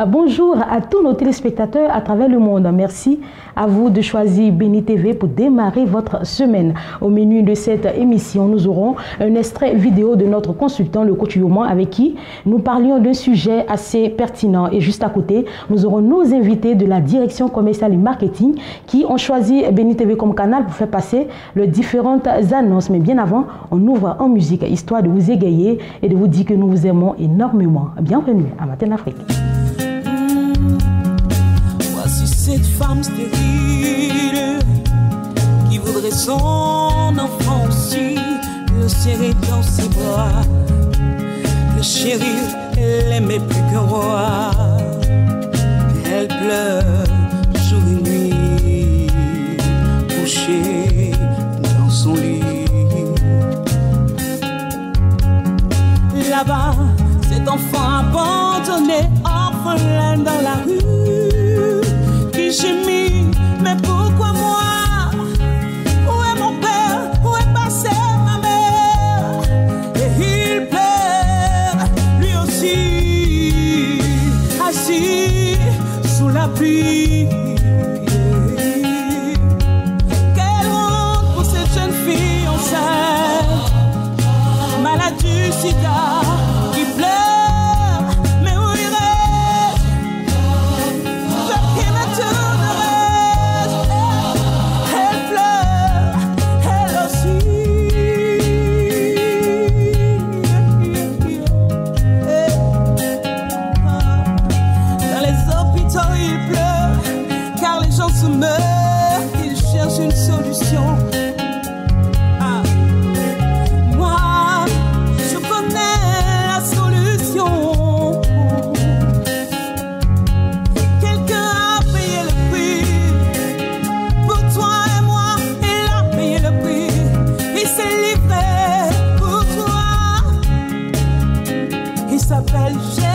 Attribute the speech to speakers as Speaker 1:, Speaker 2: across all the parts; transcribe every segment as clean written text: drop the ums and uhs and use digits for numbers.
Speaker 1: Bonjour à tous nos téléspectateurs à travers le monde. Merci à vous de choisir Béni TV pour démarrer votre semaine. Au menu de cette émission, nous aurons un extrait vidéo de notre consultant, le coach Yoman, avec qui nous parlions d'un sujet assez pertinent. Et juste à côté, nous aurons nos invités de la direction commerciale et marketing qui ont choisi Béni TV comme canal pour faire passer les différentes annonces. Mais bien avant, on ouvre en musique, histoire de vous égayer et de vous dire que nous vous aimons énormément. Bienvenue à Matin Afrique.
Speaker 2: Voici cette femme stérile qui voudrait son enfant aussi, le serrer dans ses bras, le chérir, elle l'aimait plus que roi. Elle pleure jour et nuit, couchée dans son lit. Là-bas, cet enfant abandonné, orphelin dans la rue, qui gémit, mais pourquoi moi? Où est mon père? Où est passée ma mère? Et il pleure, lui aussi, assis sous la pluie. Quelle honte pour cette jeune fille enceinte, malade du sida, qui pleure. Il cherche une solution. Moi, je connais la solution. Quelqu'un a payé le prix pour toi et moi. Il a payé le prix. Il s'est livré pour toi. Il s'appelle Jésus.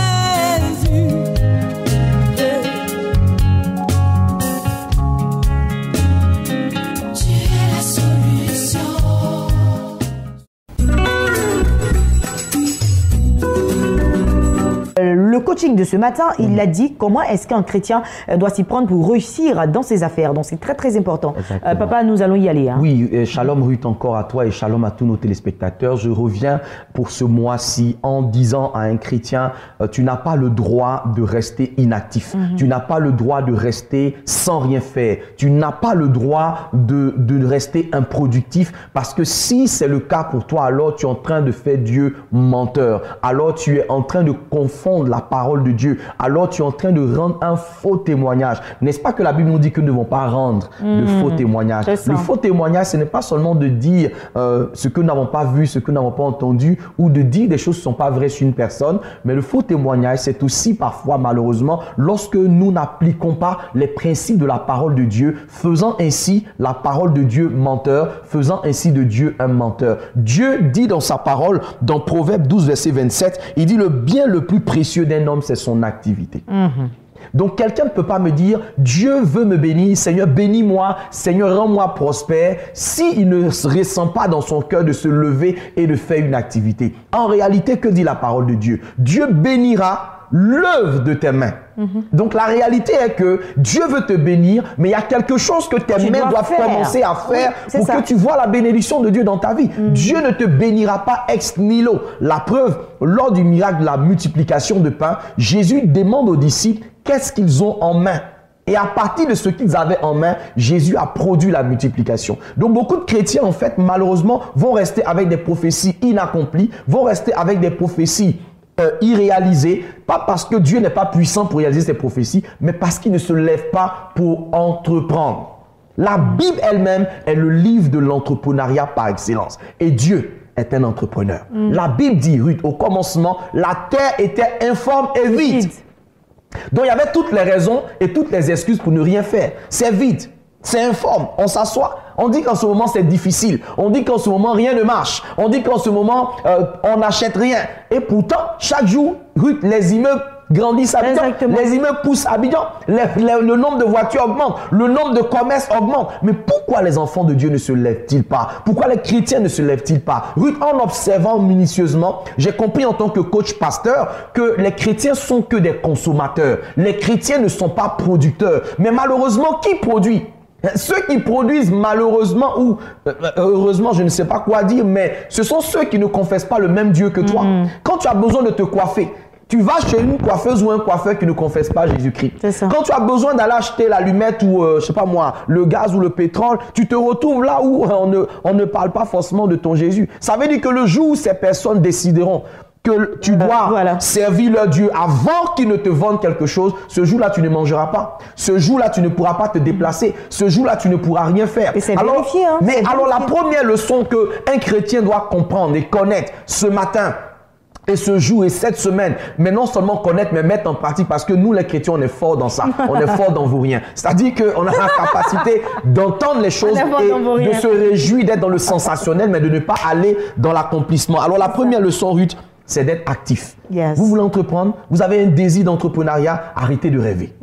Speaker 3: Le coaching de ce matin, il l'a dit, comment est-ce qu'un chrétien doit s'y prendre pour réussir dans ses affaires. Donc c'est très très important. Papa, nous allons y aller. Hein.
Speaker 4: Oui, shalom Ruth encore à toi et shalom à tous nos téléspectateurs. Je reviens pour ce mois-ci en disant à un chrétien, tu n'as pas le droit de rester inactif. Tu n'as pas le droit de rester sans rien faire. Tu n'as pas le droit de rester improductif parce que si c'est le cas pour toi, alors tu es en train de faire Dieu menteur. Alors tu es en train de confondre la parole de Dieu, alors tu es en train de rendre un faux témoignage. N'est-ce pas que la Bible nous dit que nous ne devons pas rendre de faux témoignages? Le faux témoignage, ce n'est pas seulement de dire ce que nous n'avons pas vu, ce que nous n'avons pas entendu, ou de dire des choses qui ne sont pas vraies sur une personne, mais le faux témoignage, c'est aussi parfois, malheureusement, lorsque nous n'appliquons pas les principes de la parole de Dieu, faisant ainsi la parole de Dieu menteur, faisant ainsi de Dieu un menteur. Dieu dit dans sa parole, dans Proverbe 12, verset 27, il dit le bien le plus précieux d'un homme, c'est son activité. Donc, quelqu'un ne peut pas me dire, Dieu veut me bénir, Seigneur, bénis-moi, Seigneur, rends-moi prospère, s'il ne ressent pas dans son cœur de se lever et de faire une activité. En réalité, que dit la parole de Dieu? Dieu bénira l'œuvre de tes mains. Donc la réalité est que Dieu veut te bénir, mais il y a quelque chose que tes mains doivent commencer à faire pour que tu vois la bénédiction de Dieu dans ta vie. Dieu ne te bénira pas ex nihilo. La preuve, lors du miracle de la multiplication de pain, Jésus demande aux disciples qu'est-ce qu'ils ont en main. Et à partir de ce qu'ils avaient en main, Jésus a produit la multiplication. Donc beaucoup de chrétiens, en fait, malheureusement, vont rester avec des prophéties inaccomplies, vont rester avec des prophéties irréalisées, pas parce que Dieu n'est pas puissant pour réaliser ses prophéties, mais parce qu'il ne se lève pas pour entreprendre. La Bible elle-même est le livre de l'entrepreneuriat par excellence. Et Dieu est un entrepreneur. La Bible dit, Ruth, au commencement, la terre était informe et vide. Donc il y avait toutes les raisons et toutes les excuses pour ne rien faire. C'est vide, c'est informe, on s'assoit. On dit qu'en ce moment c'est difficile. On dit qu'en ce moment rien ne marche. On dit qu'en ce moment on n'achète rien. Et pourtant, chaque jour, Ruth, les immeubles grandissent à Abidjan.
Speaker 3: Exactement.
Speaker 4: Les immeubles poussent à Abidjan. Le nombre de voitures augmente. Le nombre de commerces augmente. Mais pourquoi les enfants de Dieu ne se lèvent-ils pas? Pourquoi les chrétiens ne se lèvent-ils pas? Ruth, en observant minutieusement, j'ai compris en tant que coach pasteur que les chrétiens sont que des consommateurs. Les chrétiens ne sont pas producteurs. Mais malheureusement, qui produit? Ceux qui produisent malheureusement ou heureusement, je ne sais pas quoi dire, mais ce sont ceux qui ne confessent pas le même Dieu que toi. Quand tu as besoin de te coiffer, tu vas chez une coiffeuse ou un coiffeur qui ne confesse pas Jésus-Christ. Quand tu as besoin d'aller acheter l'allumette ou, je sais pas moi, le gaz ou le pétrole, tu te retrouves là où on ne parle pas forcément de ton Jésus. Ça veut dire que le jour où ces personnes décideront que tu dois servir leur Dieu avant qu'ils ne te vendent quelque chose, ce jour-là, tu ne mangeras pas. Ce jour-là, tu ne pourras pas te déplacer. Ce jour-là, tu ne pourras rien faire.
Speaker 3: Alors, vérifié, hein,
Speaker 4: mais alors, la première leçon qu'un chrétien doit comprendre et connaître ce matin, et ce jour et cette semaine, mais non seulement connaître, mais mettre en pratique, parce que nous, les chrétiens, on est forts dans ça. On est forts dans vos riens. C'est-à-dire qu'on a la capacité d'entendre les choses et de se réjouir d'être dans le sensationnel, mais de ne pas aller dans l'accomplissement. Alors, la première leçon, Ruth, c'est d'être actif. Vous voulez entreprendre, vous avez un désir d'entrepreneuriat, arrêtez de rêver.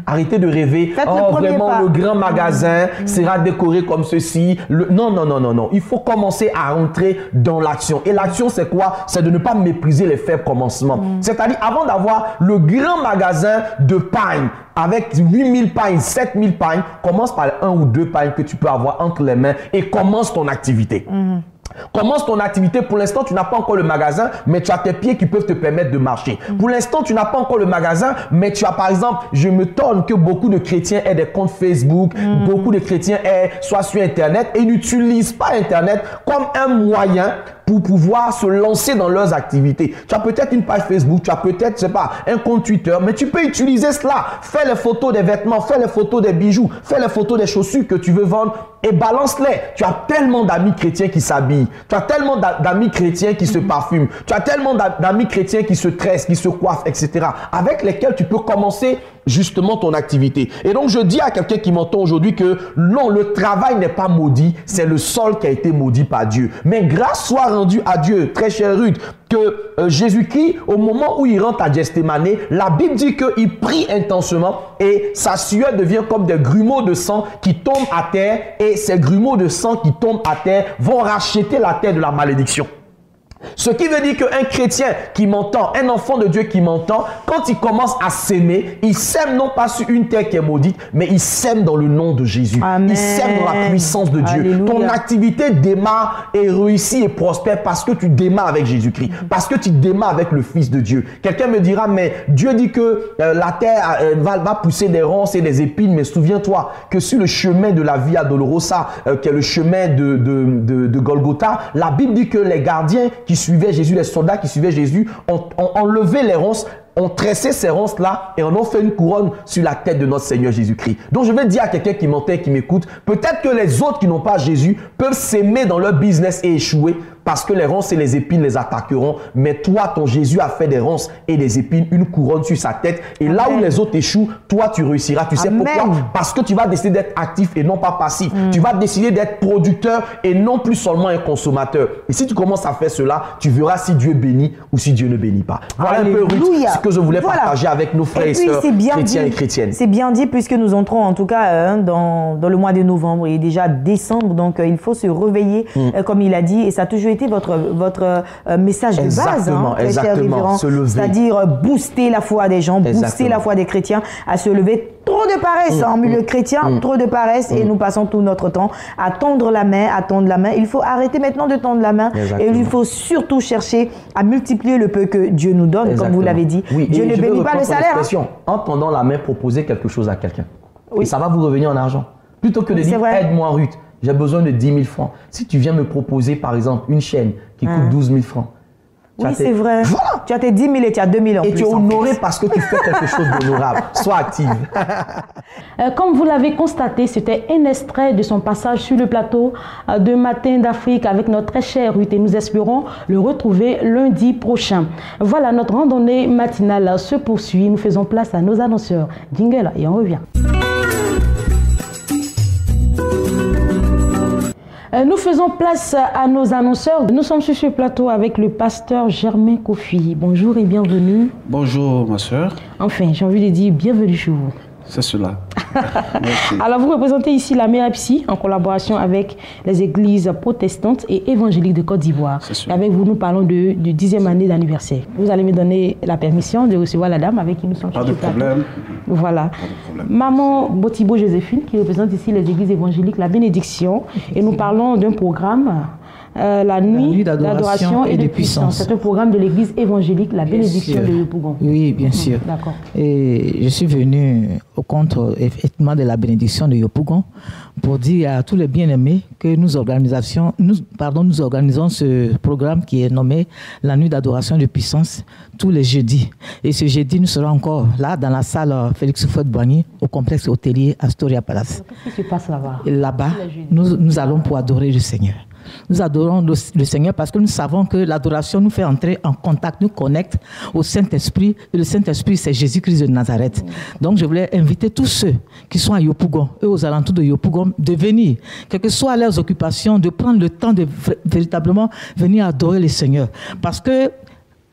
Speaker 4: Arrêtez de rêver. Oh, vraiment, le grand magasin sera décoré comme ceci. Non, non, non, non, non. Il faut commencer à rentrer dans l'action. Et l'action, c'est quoi? C'est de ne pas mépriser les faibles commencements. C'est-à-dire, avant d'avoir le grand magasin de pain avec 8000 pains, 7000 pains, commence par 1 ou 2 pains que tu peux avoir entre les mains et commence ton activité. Commence ton activité. Pour l'instant, tu n'as pas encore le magasin, mais tu as tes pieds qui peuvent te permettre de marcher. Pour l'instant, tu n'as pas encore le magasin, mais tu as par exemple, je m'étonne que beaucoup de chrétiens aient des comptes Facebook, beaucoup de chrétiens soient sur Internet et n'utilisent pas Internet comme un moyen pour pouvoir se lancer dans leurs activités. Tu as peut-être une page Facebook, tu as peut-être, je sais pas, un compte Twitter, mais tu peux utiliser cela. Fais les photos des vêtements, fais les photos des bijoux, fais les photos des chaussures que tu veux vendre et balance-les. Tu as tellement d'amis chrétiens qui s'habillent, tu as tellement d'amis chrétiens qui se parfument, tu as tellement d'amis chrétiens qui se tressent, qui se coiffent, etc. avec lesquels tu peux commencer justement ton activité. Et donc, je dis à quelqu'un qui m'entend aujourd'hui que non, le travail n'est pas maudit, c'est le sol qui a été maudit par Dieu. Mais grâce soit rendue à Dieu, très chère Ruth, que Jésus-Christ, au moment où il rentre à Gethsémane, la Bible dit qu'il prie intensément et sa sueur devient comme des grumeaux de sang qui tombent à terre et ces grumeaux de sang qui tombent à terre vont racheter la terre de la malédiction. Ce qui veut dire qu'un chrétien qui m'entend, un enfant de Dieu qui m'entend, quand il commence à s'aimer, il sème non pas sur une terre qui est maudite, mais il sème dans le nom de Jésus.
Speaker 3: Amen.
Speaker 4: Il sème dans la puissance de Dieu.
Speaker 3: Alléluia.
Speaker 4: Ton activité démarre et réussit et prospère parce que tu démarres avec Jésus-Christ, parce que tu démarres avec le Fils de Dieu. Quelqu'un me dira, mais Dieu dit que la terre va pousser des ronces et des épines, mais souviens-toi que sur le chemin de la Via Dolorosa, qui est le chemin de Golgotha, la Bible dit que les gardiens qui suivaient Jésus, les soldats qui suivaient Jésus, ont enlevé les ronces, ont tressé ces ronces-là et en ont fait une couronne sur la tête de notre Seigneur Jésus-Christ. Donc, je vais dire à quelqu'un qui m'entend et qui m'écoute, peut-être que les autres qui n'ont pas Jésus peuvent s'aimer dans leur business et échouer parce que les ronces et les épines les attaqueront. Mais toi, ton Jésus a fait des ronces et des épines, une couronne sur sa tête. Et là où les autres échouent, toi, tu réussiras. Tu sais pourquoi? Parce que tu vas décider d'être actif et non pas passif. Tu vas décider d'être producteur et non plus seulement un consommateur. Et si tu commences à faire cela, tu verras si Dieu bénit ou si Dieu ne bénit pas. Voilà un peu, Ruth, ce que je voulais partager avec nos frères et sœurs chrétiens et chrétiennes.
Speaker 3: C'est bien dit puisque nous entrons en tout cas dans le mois de novembre et déjà décembre. Donc, il faut se réveiller comme il a dit. Et ça a toujours été votre message de base.
Speaker 4: Exactement, se lever.
Speaker 3: C'est-à-dire booster la foi des gens, booster la foi des chrétiens à se lever. Trop de paresse en milieu chrétien, trop de paresse et nous passons tout notre temps à tendre la main, Il faut arrêter maintenant de tendre la main et il faut surtout chercher à multiplier le peu que Dieu nous donne, comme vous l'avez dit.
Speaker 4: Oui,
Speaker 3: Dieu ne bénit pas le salaire.
Speaker 4: En tendant la main, proposer quelque chose à quelqu'un. Et ça va vous revenir en argent. Plutôt que de dire, aide-moi Ruth, j'ai besoin de 10 000 francs. Si tu viens me proposer par exemple une chaîne qui coûte 12 000 francs,
Speaker 3: oui, c'est vrai. Voilà. Tu as tes 10 000 et tu as 2 000 en plus.
Speaker 4: Et tu es honoré parce que tu fais quelque chose d'honorable. Sois active.
Speaker 1: Comme vous l'avez constaté, c'était un extrait de son passage sur le plateau de Matin d'Afrique avec notre très chère Ruth et nous espérons le retrouver lundi prochain. Voilà, notre randonnée matinale se poursuit. Nous faisons place à nos annonceurs. Jingle et on revient. Nous faisons place à nos annonceurs. Nous sommes sur ce plateau avec le pasteur Germain Kofi. Bonjour et bienvenue.
Speaker 5: Bonjour ma soeur.
Speaker 1: Enfin, j'ai envie de dire bienvenue chez vous.
Speaker 5: C'est cela.
Speaker 1: Alors, vous représentez ici la MEREPSI en collaboration avec les églises protestantes et évangéliques de Côte d'Ivoire. Et avec vous, nous parlons du 10e année d'anniversaire. Vous allez me donner la permission de recevoir la dame avec qui nous sommes.
Speaker 5: Pas de problème.
Speaker 1: Voilà. Maman Botibo Joséphine qui représente ici les églises évangéliques, la bénédiction. Et nous parlons d'un programme. La nuit d'adoration et de puissance. C'est un programme de l'église évangélique, la bénédiction de Yopougon.
Speaker 6: Oui, bien sûr.
Speaker 1: D'accord.
Speaker 6: Et je suis venu au compte effectivement de la bénédiction de Yopougon pour dire à tous les bien-aimés que nous organisons ce programme qui est nommé la nuit d'adoration et de puissance tous les jeudis. Et ce jeudi, nous serons encore là dans la salle Félix Houphouët-Boigny au complexe hôtelier Astoria Palace.
Speaker 1: Qu'est-ce qui se passe là-bas?
Speaker 6: Là-bas, nous allons pour adorer le Seigneur. Nous adorons le Seigneur parce que nous savons que l'adoration nous fait entrer en contact, nous connecte au Saint-Esprit. Et le Saint-Esprit, c'est Jésus-Christ de Nazareth. Donc, je voulais inviter tous ceux qui sont à Yopougon et aux alentours de Yopougon de venir, quelles que soient leurs occupations, de prendre le temps de véritablement venir adorer le Seigneur. Parce que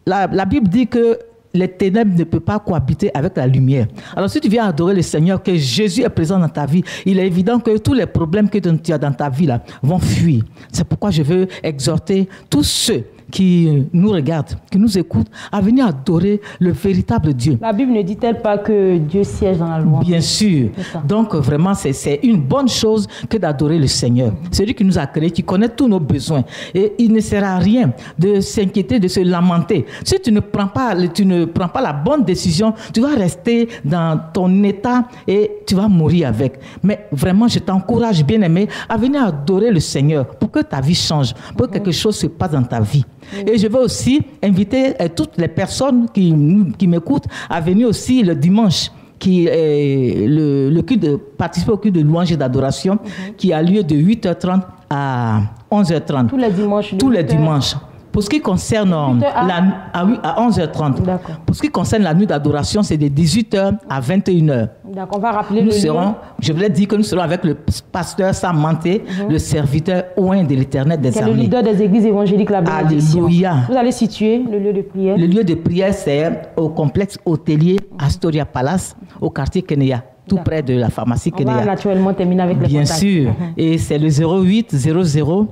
Speaker 6: la Bible dit que les ténèbres ne peuvent pas cohabiter avec la lumière. Alors si tu viens adorer le Seigneur, que Jésus est présent dans ta vie, il est évident que tous les problèmes que tu as dans ta vie là, vont fuir. C'est pourquoi je veux exhorter tous ceux qui nous regardent, qui nous écoutent, à venir adorer le véritable Dieu.
Speaker 1: La Bible ne dit-elle pas que Dieu siège dans la loi? Bien
Speaker 6: sûr. Donc vraiment, c'est une bonne chose que d'adorer le Seigneur. C'est lui qui nous a créés, qui connaît tous nos besoins. Et il ne sert à rien de s'inquiéter, de se lamenter. Si tu ne prends pas la bonne décision, tu vas rester dans ton état et tu vas mourir avec. Mais vraiment, je t'encourage, bien-aimé, à venir adorer le Seigneur pour que ta vie change, pour que quelque chose se passe dans ta vie. Et je veux aussi inviter toutes les personnes qui m'écoutent à venir aussi le dimanche, qui est le culte de participer au culte de louange et d'adoration, qui a lieu de 8h30 à 11h30.
Speaker 1: Tous les dimanches.
Speaker 6: Tous les dimanches. Pour ce qui concerne à 11h30. Pour ce qui concerne la nuit d'adoration, c'est de 18h à 21h.
Speaker 1: D'accord, on va rappeler
Speaker 6: je voulais dire que nous serons avec le pasteur Sam Manté, le serviteur oint de l'Éternel des armées.
Speaker 1: C'est le leader des églises évangéliques, la bénédiction.
Speaker 6: Alléluia.
Speaker 1: Vous allez situer le lieu de prière? Le
Speaker 6: lieu de prière, c'est au complexe hôtelier Astoria Palace, au quartier Kenya, tout près de la pharmacie Kenya.
Speaker 1: On va naturellement terminer avec les contacts.
Speaker 6: Bien sûr. Et c'est le 08 00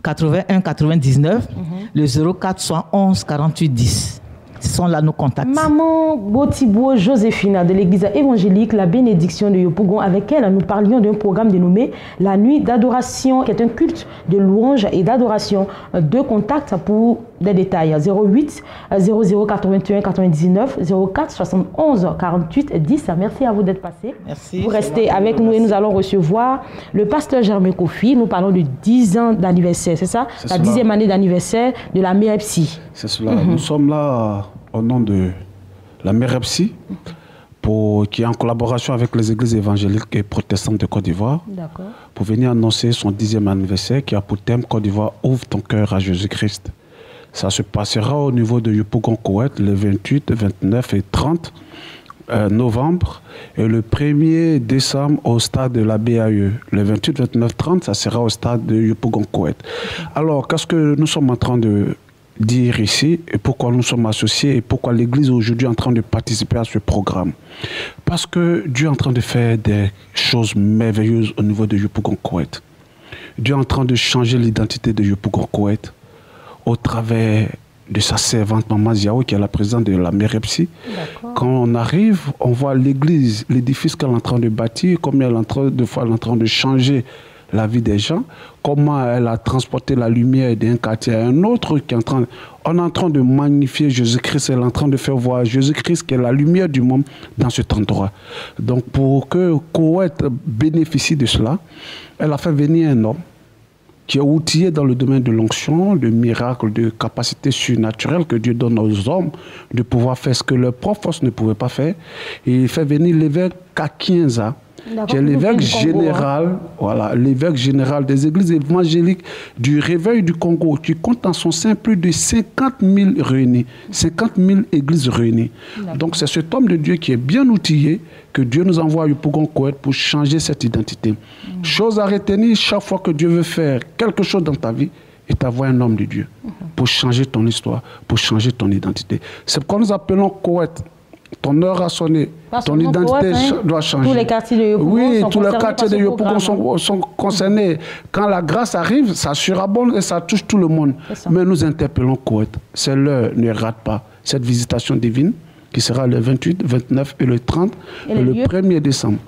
Speaker 6: 81 99, le 04 111 48 10. Ce sont là nos contacts.
Speaker 1: Maman Botibo Joséphine de l'église évangélique La Bénédiction de Yopougon, avec elle nous parlions d'un programme dénommé La Nuit d'adoration, qui est un culte de louange et d'adoration. Deux contacts pour des détails: 08 00 81 99, 04 71 48 10. Merci à vous d'être passé.
Speaker 6: Merci.
Speaker 1: Vous restez avec nous et nous allons recevoir le pasteur Germain Kofi. Nous parlons de 10 ans d'anniversaire, c'est ça? La 10e année d'anniversaire de la MEREPSI.
Speaker 5: C'est cela. Nous sommes là au nom de la MEREPSI, qui est en collaboration avec les églises évangéliques et protestantes de Côte d'Ivoire, pour venir annoncer son 10e anniversaire qui a pour thème Côte d'Ivoire, ouvre ton cœur à Jésus-Christ. Ça se passera au niveau de Yopougon Koweït les 28, 29 et 30 novembre, et le 1er décembre au stade de la BAE. Le 28, 29, 30, ça sera au stade de Yopougon Koweït. Alors, qu'est-ce que nous sommes en train de dire ici, et pourquoi nous sommes associés, et pourquoi l'Église aujourd'hui est en train de participer à ce programme? Parce que Dieu est en train de faire des choses merveilleuses au niveau de Yopougon Koweït. Dieu est en train de changer l'identité de Yopougon Koweït au travers de sa servante Maman Ziao, qui est la présidente de la MEREPSI. Quand on arrive, on voit l'église, l'édifice qu'elle est en train de bâtir, combien elle est en train de changer la vie des gens, comment elle a transporté la lumière d'un quartier à un autre, on est en train de magnifier Jésus-Christ, elle est en train de faire voir Jésus-Christ qui est la lumière du monde dans cet endroit. Donc pour que Koweït bénéficie de cela, elle a fait venir un homme qui est outillé dans le domaine de l'onction, de miracles, de capacités surnaturelles que Dieu donne aux hommes de pouvoir faire ce que leurs propres forces ne pouvaient pas faire. Et il fait venir l'évêque Kakienza, qui est l'évêque général, voilà, l'évêque général des églises évangéliques du Réveil du Congo, qui compte en son sein plus de 50 000 réunis, 50 000 églises réunies. Donc c'est cet homme de Dieu qui est bien outillé, que Dieu nous envoie à Yopougon-Koweït pour changer cette identité. Chose à retenir, chaque fois que Dieu veut faire quelque chose dans ta vie, il t'envoie un homme de Dieu pour changer ton histoire, pour changer ton identité. C'est pourquoi nous appelons Koweït. Ton heure a sonné, ton identité doit changer.
Speaker 1: Tous les quartiers de Yopougon
Speaker 5: tous les quartiers de Yopougon sont concernés. Quand la grâce arrive, ça surabonde et ça touche tout le monde. Mais nous interpellons Koweït. C'est l'heure, ne rate pas cette visitation divine qui sera le 28, 29 et le 30 et le 1er décembre.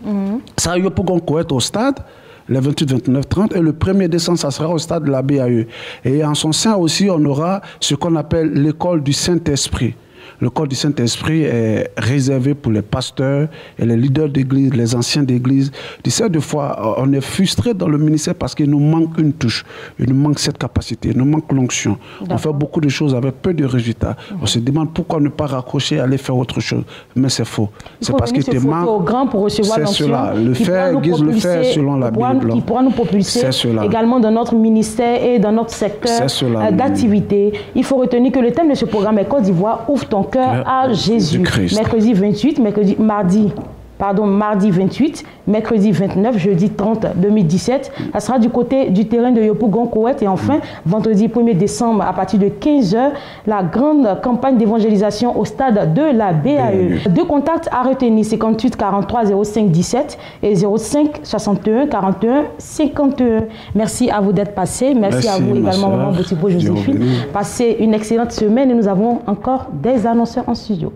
Speaker 5: Ça sera Yopougon-Koweït au stade, le 28, 29, 30 et le 1er décembre, ça sera au stade de la BAE. Et en son sein aussi, on aura ce qu'on appelle l'école du Saint-Esprit. L'école du Saint-Esprit est réservée pour les pasteurs et les leaders d'église, les anciens d'église. Tu sais, des fois, on est frustré dans le ministère parce qu'il nous manque une touche, il nous manque cette capacité, il nous manque l'onction. On fait beaucoup de choses avec peu de résultats. On se demande pourquoi ne pas raccrocher et aller faire autre chose. Mais c'est faux. C'est parce qu'il te manque.
Speaker 1: C'est
Speaker 5: cela. Le faire, guise le faire selon la Bible.
Speaker 1: Qui pourra nous propulser également dans notre ministère et dans notre secteur d'activité. Il faut retenir que le thème de ce programme est Côte d'Ivoire, ouvre ton cœur à Jésus. Mercredi 28, mardi 28, mercredi 29, jeudi 30 2017. Ça sera du côté du terrain de Yopougon-Koweït. Et enfin, vendredi 1er décembre, à partir de 15h, la grande campagne d'évangélisation au stade de la BAE. Deux contacts à retenir, 58 43 05 17 et 05 61 41 51. Merci à vous d'être passés. Merci à vous également, Maman Botipo Joséphine. Passez une excellente semaine et nous avons encore des annonceurs en studio.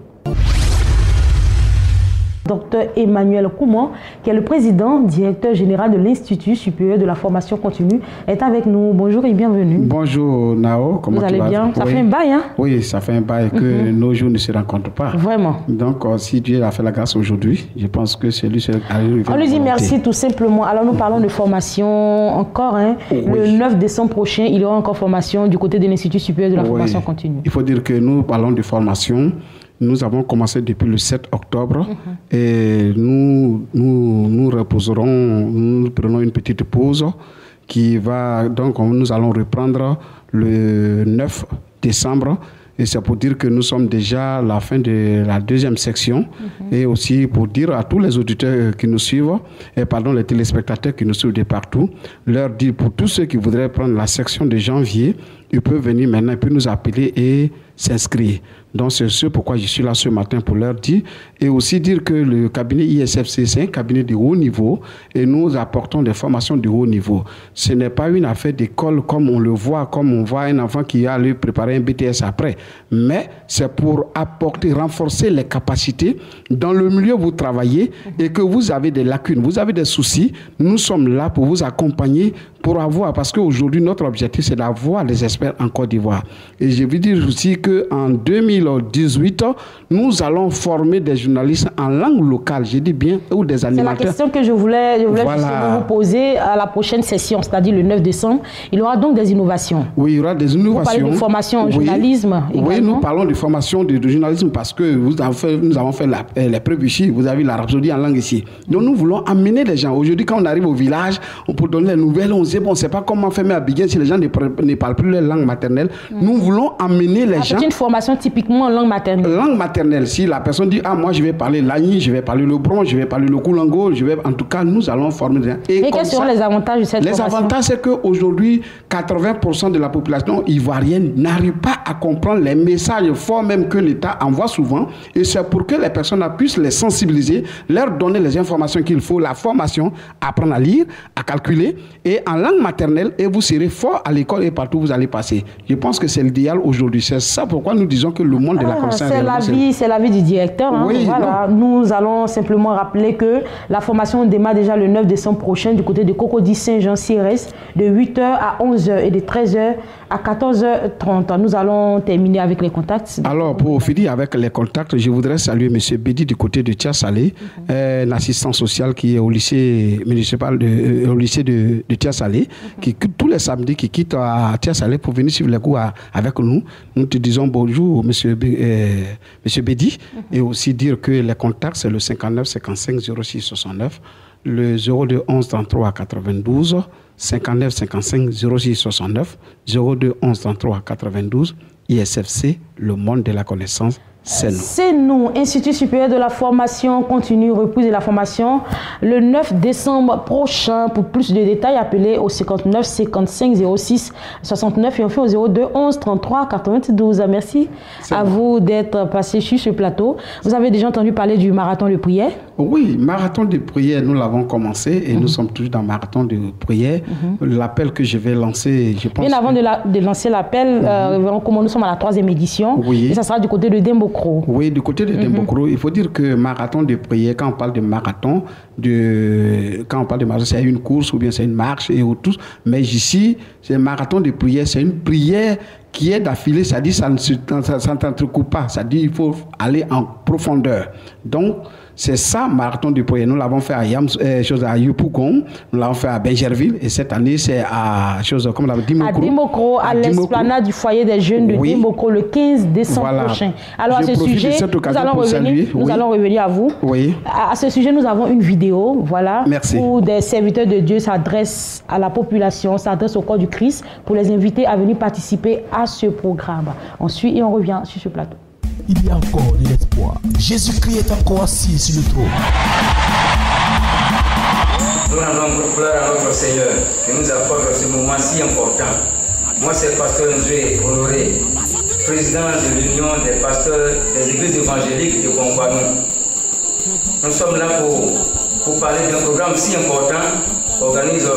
Speaker 1: Dr Emmanuel Kouman, qui est le président, directeur général de l'Institut supérieur de la formation continue, est avec nous. Bonjour et bienvenue.
Speaker 7: Bonjour Nao, comment tu vas?
Speaker 1: Vous allez bien? Ça fait un bail, hein?
Speaker 7: Oui, ça fait un bail que nos jours ne se rencontrent pas.
Speaker 1: Vraiment.
Speaker 7: Donc, si Dieu a fait la grâce aujourd'hui, je pense que c'est lui qui a arrivé.
Speaker 1: On lui dit merci tout simplement. Alors, nous parlons de formation encore. Hein. Le 9 décembre prochain, il y aura encore formation du côté de l'Institut supérieur de la formation continue.
Speaker 7: Il faut dire que nous parlons de formation. Nous avons commencé depuis le 7 octobre et nous reposerons, nous prenons une petite pause qui va, donc nous allons reprendre le 9 décembre. Et c'est pour dire que nous sommes déjà à la fin de la deuxième section et aussi pour dire à tous les auditeurs qui nous suivent, et pardon, les téléspectateurs qui nous suivent de partout, leur dire pour tous ceux qui voudraient prendre la section de janvier, ils peuvent venir maintenant et puis nous appeler et s'inscrire. Donc c'est ce pourquoi je suis là ce matin pour leur dire et aussi dire que le cabinet ISFC c'est un cabinet de haut niveau et nous apportons des formations de haut niveau. Ce n'est pas une affaire d'école comme on le voit, comme on voit un enfant qui a lui préparer un BTS après, mais c'est pour apporter, renforcer les capacités dans le milieu où vous travaillez et que vous avez des lacunes, vous avez des soucis, nous sommes là pour vous accompagner pour avoir, parce qu'aujourd'hui notre objectif c'est d'avoir les experts en Côte d'Ivoire. Et je veux dire aussi qu'en 2018, nous allons former des journalistes en langue locale, je dis bien, ou des animateurs.
Speaker 1: C'est la question que je voulais justement vous poser à la prochaine session, c'est-à-dire le 9 décembre. Il y aura donc des innovations.
Speaker 7: Oui, il y aura des innovations.
Speaker 1: Vous parlez de formation en journalisme également. Oui,
Speaker 7: nous parlons de formation de journalisme parce que nous avons fait les preuves ici, vous avez la rhapsodie en langue ici. Donc nous voulons amener les gens. Aujourd'hui, quand on arrive au village, on peut donner les nouvelles, on sait, bon, on ne sait pas comment faire, mais à Biguin, si les gens ne parlent plus leur langue maternelle, nous voulons amener les gens.
Speaker 1: C'est une formation typiquement en langue maternelle.
Speaker 7: Langue maternelle. Si la personne dit, ah, moi je vais parler l'Agni, je vais parler le Bron, je vais parler le Koulango, en tout cas, nous allons former des gens.
Speaker 1: Et quels seront les avantages de cette formation?
Speaker 7: Les avantages, c'est qu'aujourd'hui, 80% de la population ivoirienne n'arrive pas à comprendre les messages forts même que l'État envoie souvent. Et c'est pour que les personnes puissent les sensibiliser, leur donner les informations qu'il faut, la formation, apprendre à lire, à calculer, et en langue maternelle, et vous serez fort à l'école et partout où vous allez passer. Je pense que c'est l'idéal aujourd'hui. C'est ça pourquoi nous disons que le monde de la connaissance...
Speaker 1: C'est l'avis du directeur. Hein.
Speaker 7: Oui,
Speaker 1: voilà. Nous allons simplement rappeler que la formation démarre déjà le 9 décembre prochain du côté de Cocody Saint-Jean-Cires de 8h à 11h et de 13h à 14h30. Nous allons terminer avec les contacts.
Speaker 7: Alors, pour finir avec les contacts, je voudrais saluer M. Bédi du côté de Tia-Salé, un assistant social qui est au lycée municipal au lycée de Tia-Salé, qui tous les samedis qui quitte à Tia-Salé pour venir suivre les cours avec nous. Nous te disons bonjour, M. Bédi, et aussi dire que les contacts, c'est le 59 55 06 69. le 02 11 33 92 59 55 06 69 02 11 33 92 ISFC, le monde de la connaissance.
Speaker 1: C'est nous, Institut supérieur de la formation continue, reprise de la formation, le 9 décembre prochain. Pour plus de détails, appelez au 59 55 06 69 et enfin au 02 11 33 92. Merci à vous d'être passé sur ce plateau. Vous avez déjà entendu parler du marathon de prière?
Speaker 7: Oui, marathon de prière, nous l'avons commencé et nous sommes toujours dans marathon de prière. L'appel que je vais lancer, je pense.
Speaker 1: Bien avant de lancer l'appel, comme nous sommes à la 3e édition, et ça sera du côté de Dembokro.
Speaker 7: Oui, du côté de Dembokro, il faut dire que marathon de prière, quand on parle de marathon, c'est une course ou bien c'est une marche et tout. Mais ici, c'est un marathon de prière, c'est une prière qui est d'affilée, c'est-à-dire ça ne s'entrecoupe pas, c'est-à-dire il faut aller en profondeur. Donc, c'est ça, marathon de prière. Nous l'avons fait à Yopougon, nous l'avons fait à Benjerville, et cette année, c'est à Dimokro.
Speaker 1: À Dimokro, à l'esplanade du foyer des jeunes de Dimokro, le 15 décembre prochain. Alors, à ce sujet, nous allons revenir à vous.
Speaker 7: Oui.
Speaker 1: À ce sujet, nous avons une vidéo, voilà,
Speaker 7: merci,
Speaker 1: où des serviteurs de Dieu s'adressent à la population, s'adressent au corps du Christ pour les inviter à venir participer à ce programme. On suit et on revient sur ce plateau.
Speaker 8: Il y a encore de l'espoir. Jésus-Christ est encore assis sur le trône.
Speaker 9: Nous rendons gloire à notre Seigneur qui nous accorde ce moment si important. Moi, c'est le pasteur André Honoré, président de l'Union des pasteurs des églises évangéliques de Kongwanou. Nous sommes là pour parler d'un programme si important qu'organise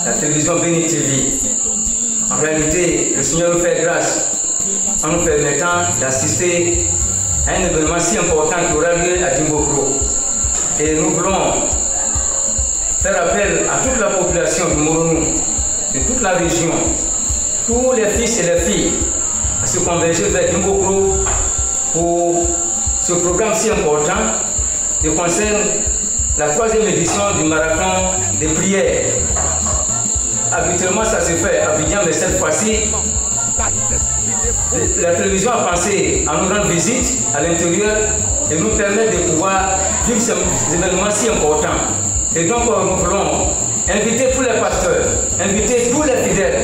Speaker 9: la télévision Béni TV. En réalité, le Seigneur nous fait grâce en nous permettant d'assister à un événement si important qui aura lieu à Dimokro. Et nous voulons faire appel à toute la population du Moronou, de toute la région, tous les fils et les filles, à se converger vers Dimokro pour ce programme si important qui concerne la 3e édition du marathon des prières. Habituellement, ça se fait à Abidjan, mais cette fois-ci, la télévision a pensé à nous rendre visite à l'intérieur et nous permettre de pouvoir vivre ces événements si importants. Et donc, nous voulons inviter tous les pasteurs, inviter tous les fidèles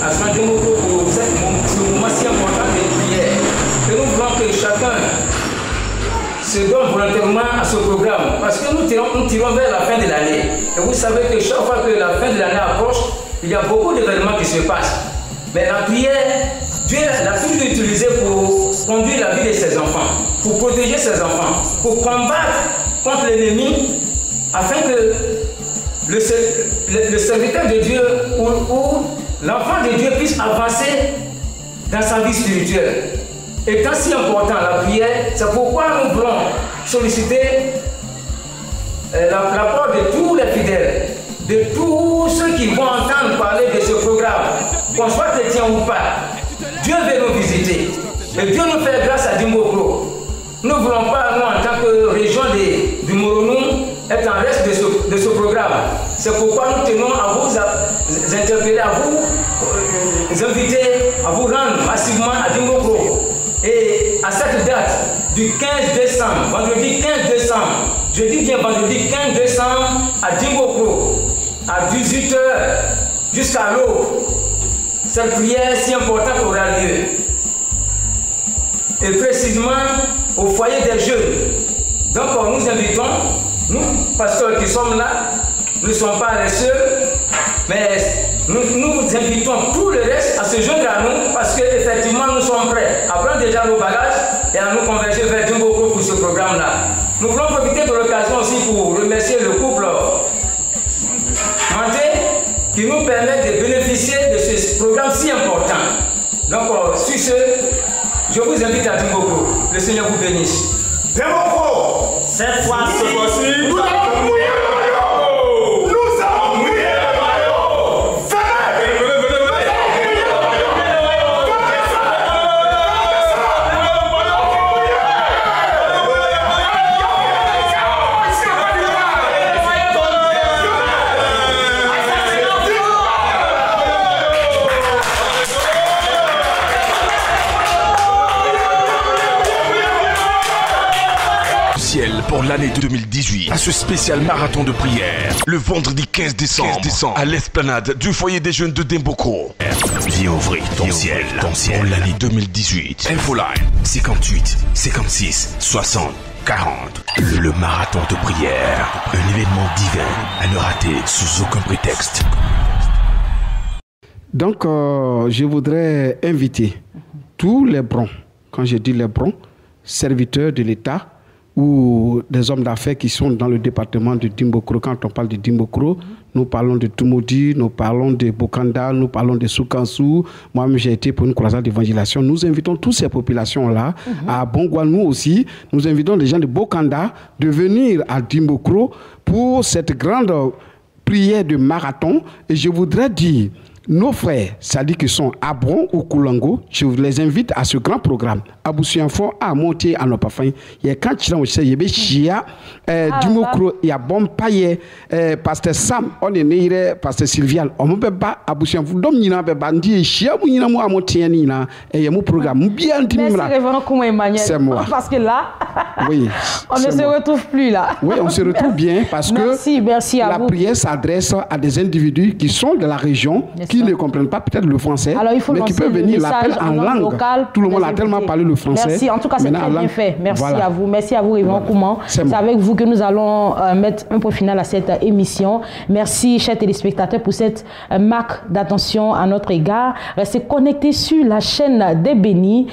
Speaker 9: à se rendre pour ce moment si important de prière. Et nous voulons que chacun se donne volontairement à ce programme parce que nous tirons vers la fin de l'année. Et vous savez que chaque fois que la fin de l'année approche, il y a beaucoup d'événements qui se passent. Mais la prière, Dieu l'a toujours utilisée pour conduire la vie de ses enfants, pour protéger ses enfants, pour combattre contre l'ennemi, afin que le serviteur de Dieu ou l'enfant de Dieu puisse avancer dans sa vie spirituelle. Étant si important la prière, c'est pourquoi nous voulons solliciter l'apport de tous les fidèles, de tous ceux qui vont entendre parler de ce programme, qu'on soit chrétien ou pas. Dieu veut nous visiter. Et Dieu nous fait grâce à Dimokro. Nous ne voulons pas, nous, en tant que région du Moronou, être en reste de ce programme. C'est pourquoi nous tenons à vous interpeller, à vous inviter, à vous rendre massivement à Dimokro. Et à cette date du 15 décembre, vendredi 15 décembre, je dis bien vendredi 15 décembre à Dimokro, à 18h jusqu'à l'aube, cette prière si importante aura lieu. Et précisément au foyer des jeunes. Donc nous invitons, nous pasteurs qui sommes là, nous ne sommes pas les seuls, mais nous invitons tout le reste à se joindre à nous parce qu'effectivement nous sommes prêts à prendre déjà nos bagages et à nous converger vers Dimokro pour ce programme-là. Nous voulons profiter de l'occasion aussi pour remercier le couple Manté qui nous permet de bénéficier de ce programme si important. Donc sur ce, je vous invite à Dimokro. Le Seigneur vous bénisse.
Speaker 10: Dimokro, cette fois, ce possible, nous allons mouiller le maillot. Nous allons mouiller le maillot.
Speaker 8: pour l'année 2018 à ce spécial marathon de prière le vendredi 15 décembre à l'esplanade du foyer des jeunes de Dimbokro. Viens ouvrir ton ciel pour l'année 2018. Infoline 58 56 60 40. Le marathon de prière, un événement divin à ne rater sous aucun prétexte.
Speaker 7: Donc, je voudrais inviter tous les brons, quand je dis les brons, serviteurs de l'État ou des hommes d'affaires qui sont dans le département de Dimbokro. Quand on parle de Dimbokro, nous parlons de Tumodi, nous parlons de Bokanda, nous parlons de Soukansou. Moi-même, j'ai été pour une croisade d'évangélisation. Nous invitons toutes ces populations-là, à Bongwanou aussi. Nous invitons les gens de Bokanda de venir à Dimbokro pour cette grande prière de marathon. Et je voudrais dire, nos frères, c'est-à-dire qu'ils sont à Bron ou Koulango, je vous les invite à ce grand programme. Aboussianfo a monté à nos parfums. Il y a quand tu sais, il y a Chia, Dimbokro, il y a Bompaye, Pasteur Sam, on est né, Pasteur Sylviane. On ne peut pas Aboussianfo, donc il y a un bandit, Chia, il y a un monté, et il y a un programme bien timide. C'est moi.
Speaker 1: Parce que là,
Speaker 7: oui,
Speaker 1: on ne se retrouve plus là.
Speaker 7: Oui, on se retrouve bien parce que la prière s'adresse à des individus qui sont de la région, qui ne comprennent pas peut-être le français, mais qui peuvent venir l'appeler en langue locale. Tout le monde a tellement parlé le français.
Speaker 1: Merci, en tout cas c'est très bien fait. Merci à vous. Merci à vous, Yvan Kouman. C'est avec vous que nous allons mettre un point final à cette émission. Merci, chers téléspectateurs, pour cette marque d'attention à notre égard. Restez connectés sur la chaîne des Bénis,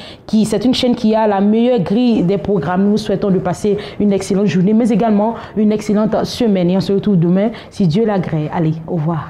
Speaker 1: c'est une chaîne qui a la meilleure grille des programmes. Nous souhaitons de passer une excellente journée, mais également une excellente semaine. Et on se retrouve demain, si Dieu l'agrée. Allez, au revoir.